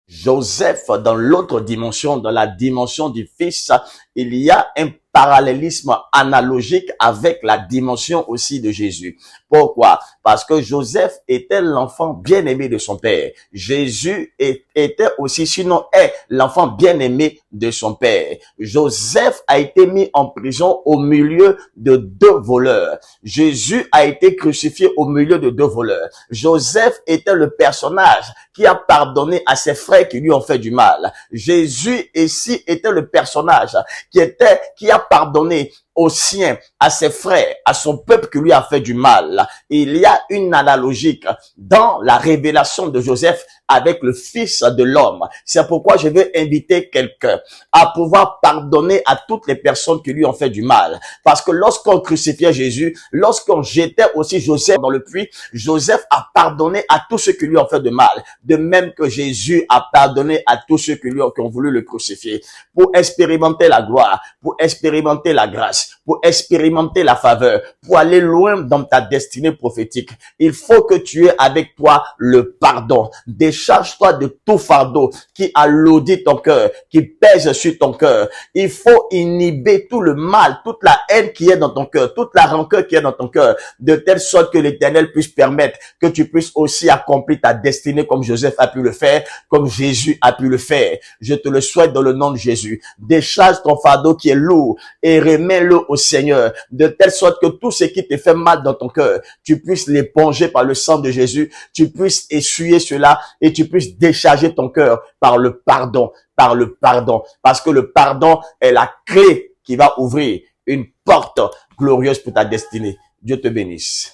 Joseph, dans l'autre dimension, dans la dimension du Fils, il y a un parallélisme analogique avec la dimension aussi de Jésus. Pourquoi? Parce que Joseph était l'enfant bien-aimé de son père. Jésus était aussi, sinon est l'enfant bien-aimé de son père. Joseph a été mis en prison au milieu de deux voleurs. Jésus a été crucifié au milieu de deux voleurs. Joseph était le personnage qui a pardonné à ses frères qui lui ont fait du mal. Jésus ici était le personnage qui a pardonné aux siens, à ses frères, à son peuple qui lui a fait du mal. Il y a une analogie dans la révélation de Joseph avec le Fils de l'homme. C'est pourquoi je veux inviter quelqu'un à pouvoir pardonner à toutes les personnes qui lui ont fait du mal. Parce que lorsqu'on crucifiait Jésus, lorsqu'on jetait aussi Joseph dans le puits, Joseph a pardonné à tous ceux qui lui ont fait de mal. De même que Jésus a pardonné à tous ceux qui ont voulu le crucifier. Pour expérimenter la gloire, pour expérimenter la grâce, pour expérimenter la faveur, pour aller loin dans ta destinée prophétique, il faut que tu aies avec toi le pardon. Décharge-toi de tout fardeau qui alourdit ton cœur, qui pèse sur ton cœur. Il faut inhiber tout le mal, toute la haine qui est dans ton cœur, toute la rancœur qui est dans ton cœur, de telle sorte que l'Éternel puisse permettre que tu puisses aussi accomplir ta destinée comme Joseph a pu le faire, comme Jésus a pu le faire. Je te le souhaite dans le nom de Jésus. Décharge ton fardeau qui est lourd et remets-le au Seigneur, de telle sorte que tout ce qui te fait mal dans ton cœur, tu puisses l'éponger par le sang de Jésus, tu puisses essuyer cela et tu puisses décharger ton cœur par le pardon, parce que le pardon est la clé qui va ouvrir une porte glorieuse pour ta destinée. Dieu te bénisse.